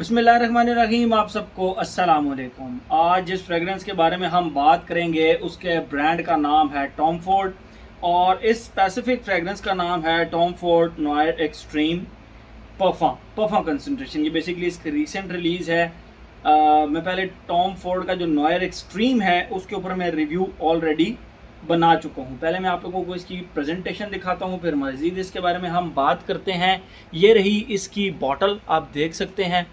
बिस्मिल्लाहिर्रहमानिर्रहीम। आप सबको अस्सलाम वालेकुम। आज जिस फ्रेगरेंस के बारे में हम बात करेंगे उसके ब्रांड का नाम है टॉम फोर्ड और इस स्पेसिफिक फ्रेगरेंस का नाम है Tom Ford noir extreme perform concentration. ये बेसिकली इसकी रीसेंट रिलीज़ है। मैं पहले टॉम फोर्ड का जो नॉयर एक्सट्रीम है उसके ऊपर मैं रिव्यू ऑलरेडी बना चुका हूँ। पहले मैं आप लोगों को इसकी प्रेजेंटेशन दिखाता हूँ, फिर मज़ीद इसके बारे में हम बात करते हैं। ये रही इसकी बॉटल, आप देख सकते हैं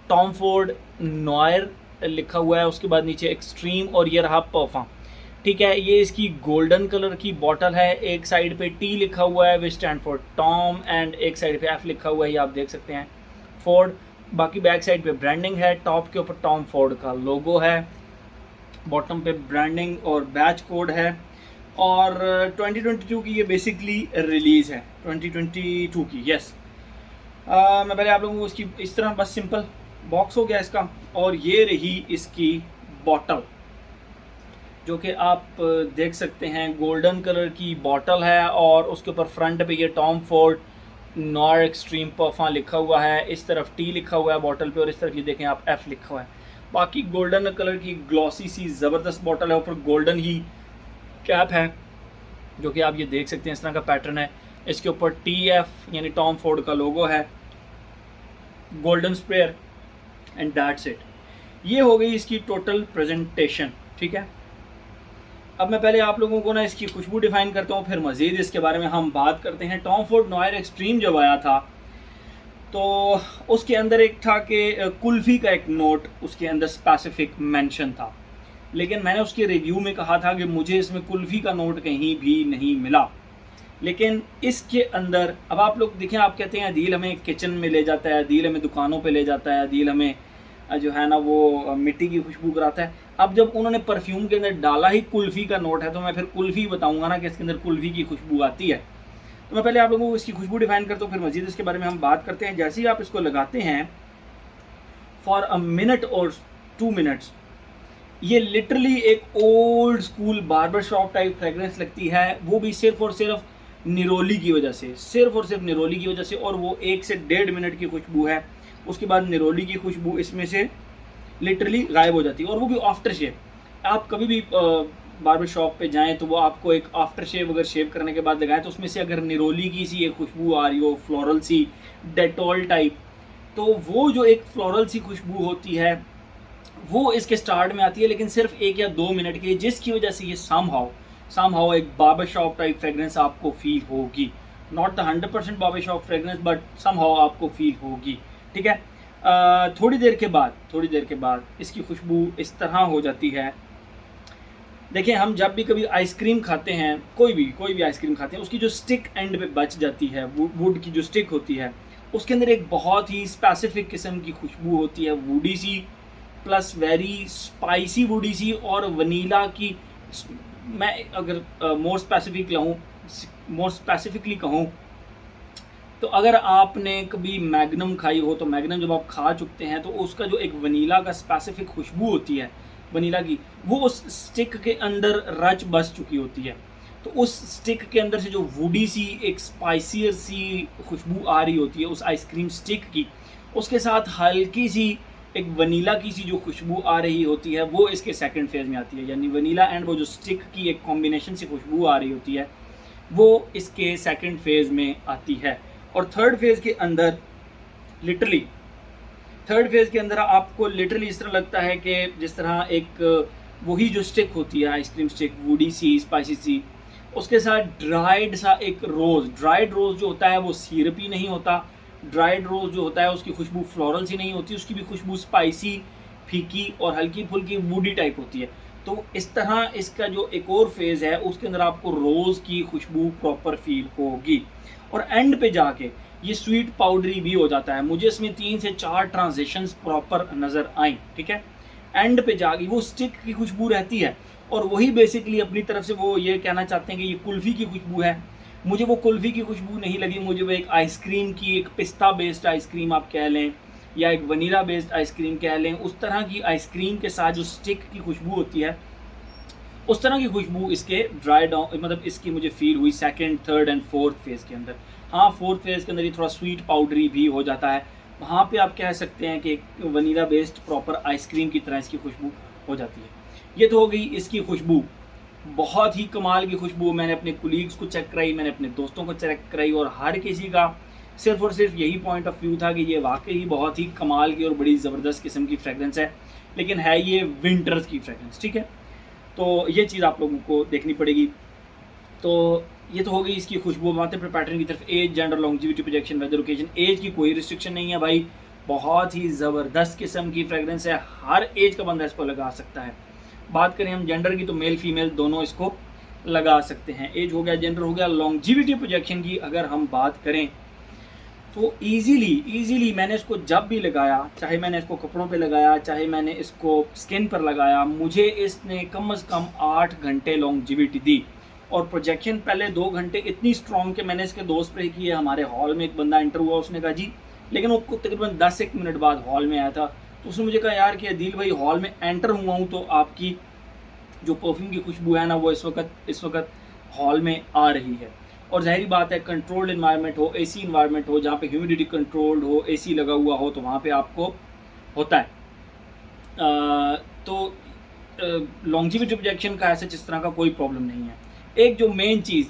टॉम फोर्ड नॉयर लिखा हुआ है, उसके बाद नीचे एक्सट्रीम और ये रहा परफॉर्म। ठीक है, ये इसकी गोल्डन कलर की बॉटल है। एक साइड पे टी लिखा हुआ है विच स्टैंड फॉर टॉम एंड एक साइड पे एफ लिखा हुआ है, ये आप देख सकते हैं फोर्ड। बाकी बैक साइड पे ब्रांडिंग है, टॉप के ऊपर टॉम फोर्ड का लोगो है, बॉटम पे ब्रांडिंग और बैच कोड है। और 2022 की ये बेसिकली रिलीज़ है, 2022 की। यस, मैं पहले आप लोगों को इसकी इस तरह बस सिंपल बॉक्स हो गया इसका, और ये रही इसकी बॉटल जो कि आप देख सकते हैं गोल्डन कलर की बॉटल है और उसके ऊपर फ्रंट पे ये Tom Ford noir extreme perform लिखा हुआ है। इस तरफ टी लिखा हुआ है बॉटल पे और इस तरफ ये देखें आप एफ लिखा हुआ है। बाकी गोल्डन कलर की ग्लॉसी सी ज़बरदस्त बॉटल है, ऊपर गोल्डन ही कैप है जो कि आप ये देख सकते हैं, इस तरह का पैटर्न है। इसके ऊपर टी एफ यानी टॉम फोर्ड का लोगो है, golden sprayer and that's it. ये हो गई इसकी टोटल प्रेजेंटेशन। ठीक है, अब मैं पहले आप लोगों को ना इसकी खुशबू डिफाइन करता हूँ, फिर मज़ीद इसके बारे में हम बात करते हैं। टॉम फोर्ड नॉयर एक्सट्रीम जब आया था तो उसके अंदर एक था कि कुल्फ़ी का एक नोट उसके अंदर स्पेसिफिक मेंशन था, लेकिन मैंने उसके रिव्यू में कहा था कि मुझे इसमें कुल्फ़ी का नोट कहीं भी नहीं मिला। लेकिन इसके अंदर अब आप लोग देखें, आप कहते हैं अदील हमें किचन में ले जाता है, अदील हमें दुकानों पे ले जाता है, अदील हमें जो है ना वो मिट्टी की खुशबू कराता है। अब जब उन्होंने परफ्यूम के अंदर डाला ही कुल्फ़ी का नोट है तो मैं फिर कुल्फ़ी बताऊंगा ना कि इसके अंदर कुल्फ़ी की खुशबू आती है। तो मैं पहले आप लोगों को इसकी खुशबू डिफाइन करता हूँ, फिर मज़ीद इसके बारे में हम बात करते हैं। जैसे ही आप इसको लगाते हैं फॉर अ मिनट और 2 मिनट्स, ये लिटरली एक old school barber shop type fragrance लगती है, वो भी सिर्फ और सिर्फ निरोली की वजह से, सिर्फ और सिर्फ निरोली की वजह से। और वो 1 से 1.5 मिनट की खुशबू है, उसके बाद निरोली की खुशबू इसमें से लिटरली गायब हो जाती है। और वो भी आफ्टर शेव। आप कभी भी बार्बर शॉप पे जाएं तो वो आपको एक आफ्टर शेव अगर शेव करने के बाद लगाएं तो उसमें से अगर निरोली की सी एक खुशबू आ रही हो, फ्लोरल सी, डेटॉल टाइप, तो वो जो एक फ्लोरल सी खुशबू होती है वो इसके स्टार्ट में आती है, लेकिन सिर्फ 1 या 2 मिनट की, जिसकी वजह से ये समहाउ एक बार्बर शॉप टाइप फ्रेगरेंस आपको फील होगी। Not the 100% barber shop fragrance, but somehow आपको फील होगी। ठीक है, थोड़ी देर के बाद इसकी खुशबू इस तरह हो जाती है। देखिए, हम जब भी कभी आइसक्रीम खाते हैं, कोई भी आइसक्रीम खाते हैं, उसकी जो स्टिक एंड पे बच जाती है, वुड की जो स्टिक होती है, उसके अंदर एक बहुत ही स्पेसिफिक किस्म की खुशबू होती है, वुडी सी प्लस वेरी स्पाइसी वुडी सी और वनीला की। मैं अगर मोर स्पेसिफिकली कहूँ तो अगर आपने कभी मैग्नम खाई हो तो मैग्नम जब आप खा चुकते हैं तो उसका जो एक वनीला का स्पेसिफिक खुशबू होती है वनीला की, वो उस स्टिक के अंदर रच बस चुकी होती है। तो उस स्टिक के अंदर से जो वुडी सी एक स्पाइसियर सी खुशबू आ रही होती है उस आइसक्रीम स्टिक की, उसके साथ हल्की सी एक वनीला की सी जो खुशबू आ रही होती है, वो इसके सेकंड फेज में आती है। यानी वनीला एंड वो जो स्टिक की एक कॉम्बिनेशन से खुशबू आ रही होती है वो इसके सेकंड फेज में आती है। और थर्ड फेज के अंदर आपको लिटरली इस तरह लगता है कि जिस तरह एक वही जो स्टिक होती है आइसक्रीम स्टिक, वुडी सी स्पाइसी सी, उसके साथ ड्राइड रोज़ जो होता है वो सिरपी नहीं होता। ड्राइड रोज़ जो होता है उसकी खुशबू फ्लोरल सी नहीं होती, उसकी भी खुशबू स्पाइसी, फीकी और हल्की फुल्की वुडी टाइप होती है। तो इस तरह इसका जो एक और फेज़ है उसके अंदर आपको रोज़ की खुशबू प्रॉपर फील होगी। और एंड पे जाके ये स्वीट पाउडरी भी हो जाता है। मुझे इसमें 3 से 4 ट्रांजिशंस प्रॉपर नज़र आई। ठीक है, एंड पे जाके वो स्टिक की खुशबू रहती है और वही बेसिकली अपनी तरफ से वो ये कहना चाहते हैं कि ये कुल्फ़ी की खुशबू है। मुझे वो कुल्फ़ी की खुशबू नहीं लगी, मुझे वो एक आइसक्रीम की, एक पिस्ता बेस्ड आइसक्रीम आप कह लें या एक वनीला बेस्ड आइसक्रीम कह लें, उस तरह की आइसक्रीम के साथ जो स्टिक की खुशबू होती है उस तरह की खुशबू इसके ड्राई डाउन मतलब इसकी मुझे फील हुई second, third and fourth phase के अंदर। हाँ, फोर्थ फेज़ के अंदर ये थोड़ा स्वीट पाउडरी भी हो जाता है, वहाँ पे आप कह सकते हैं कि एक वनीला बेस्ड प्रॉपर आइसक्रीम की तरह इसकी खुशबू हो जाती है। ये तो हो गई इसकी खुशबू, बहुत ही कमाल की खुशबू। मैंने अपने कुलीग्स को चेक कराई, मैंने अपने दोस्तों को चेक कराई, और हर किसी का सिर्फ और सिर्फ यही पॉइंट ऑफ व्यू था कि ये वाकई बहुत ही कमाल की और बड़ी ज़बरदस्त किस्म की फ्रेगरेंस है, लेकिन है ये विंटर्स की फ्रेगरेंस, ठीक है। तो ये चीज़ आप लोगों को देखनी पड़ेगी। तो ये तो हो गई इसकी खुशबू। बातें पर पैटर्न की तरफ, as, gender, longevity, projection, weather, occasion. As की कोई रिस्ट्रिक्शन नहीं है भाई, बहुत ही ज़बरदस्त किस्म की फ्रेगरेंस है, हर एज का बंदा इसको लगा सकता है। बात करें हम जेंडर की तो मेल फीमेल दोनों इसको लगा सकते हैं। एज हो गया, जेंडर हो गया। लॉन्जिविटी, प्रोजेक्शन की अगर हम बात करें तो ईज़िली मैंने इसको जब भी लगाया, चाहे मैंने इसको कपड़ों पे लगाया, चाहे मैंने इसको स्किन पर लगाया, मुझे इसने कम से कम 8 घंटे लॉन्जिविटी दी। और प्रोजेक्शन पहले 2 घंटे इतनी स्ट्रॉन्ग कि मैंने इसके 2 स्प्रे किए। हमारे हॉल में एक बंदा एंटर हुआ, उसने कहा जी, लेकिन वो तकरीबन 10-1 मिनट बाद हॉल में आया था, तो उसने मुझे कहा यार कि अदील भाई हॉल में एंटर हुआ हूँ तो आपकी जो परफ्यूम की खुशबू है ना वो इस वक्त हॉल में आ रही है। और ज़ाहिर बात है, कंट्रोल्ड इन्वायरमेंट हो, एसी इन्वायरमेंट हो, जहाँ पे ह्यूमिडिटी कंट्रोल्ड हो, एसी लगा हुआ हो, तो वहाँ पे आपको होता है। तो लॉन्जिविटी प्रोजेक्शन का ऐसा जिस तरह का कोई प्रॉब्लम नहीं है। एक जो मेन चीज़,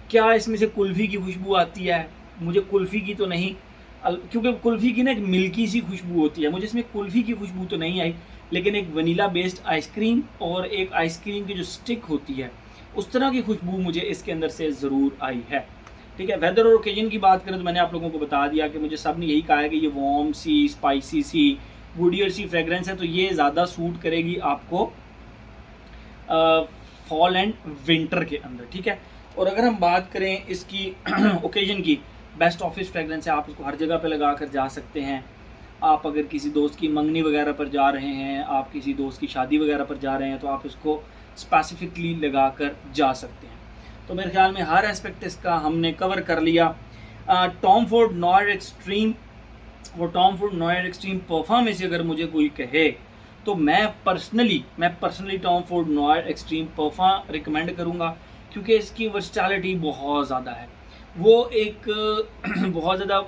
क्या इसमें से कुल्फ़ी की खुशबू आती है? मुझे कुल्फ़ी की तो नहीं, क्योंकि कुल्फ़ी की ना एक मिल्की सी खुशबू होती है, मुझे इसमें कुल्फ़ी की खुशबू तो नहीं आई, लेकिन एक वनीला बेस्ड आइसक्रीम और एक आइसक्रीम की जो स्टिक होती है उस तरह की खुशबू मुझे इसके अंदर से ज़रूर आई है, ठीक है। वेदर और ओकेजन की बात करें तो मैंने आप लोगों को बता दिया कि मुझे सब ने यही कहा है कि ये वार्म सी, स्पाइसी सी, वुडियर सी फ्रेगरेंस है, तो ये ज़्यादा सूट करेगी आपको फॉल एंड विंटर के अंदर, ठीक है। और अगर हम बात करें इसकी ओकेजन की, बेस्ट ऑफिस फ्रेगरेंस है, आप इसको हर जगह पे लगा कर जा सकते हैं। आप अगर किसी दोस्त की मंगनी वगैरह पर जा रहे हैं, आप किसी दोस्त की शादी वगैरह पर जा रहे हैं, तो आप इसको स्पेसिफिकली लगा कर जा सकते हैं। तो मेरे ख्याल में हर एस्पेक्ट इसका हमने कवर कर लिया। टॉम फोर्ड नॉयर एक्सट्रीम और Tom Ford noir extreme perfume में से अगर मुझे कोई कहे तो मैं personally Tom Ford noir extreme perfume recommend करूँगा, क्योंकि इसकी वर्सटैलिटी बहुत ज़्यादा है। वो एक बहुत ज़्यादा,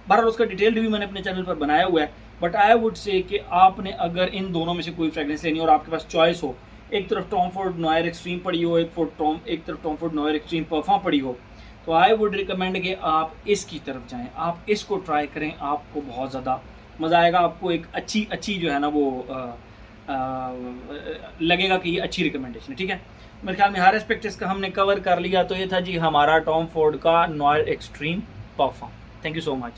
बहरहाल उसका डिटेल रिव्यू मैंने अपने चैनल पर बनाया हुआ है, बट आई वुड से कि आपने अगर इन दोनों में से कोई फ्रेगरेंस लेनी और आपके पास चॉइस हो, एक तरफ टॉम फोर्ड नॉयर एक्सट्रीम पड़ी हो, एक तरफ Tom Ford noir extreme perfume पड़ी हो, तो आई वुड रिकमेंड कि आप इसकी तरफ जाएं, आप इसको ट्राई करें, आपको बहुत ज़्यादा मज़ा आएगा। आपको एक अच्छी जो है ना वो लगेगा कि ये अच्छी रिकमेंडेशन है, ठीक है। मेरे ख्याल में हर एस्पेक्ट इसका हमने कवर कर लिया। तो ये था जी हमारा टॉम फोर्ड का noir extreme perfume. Thank you so much.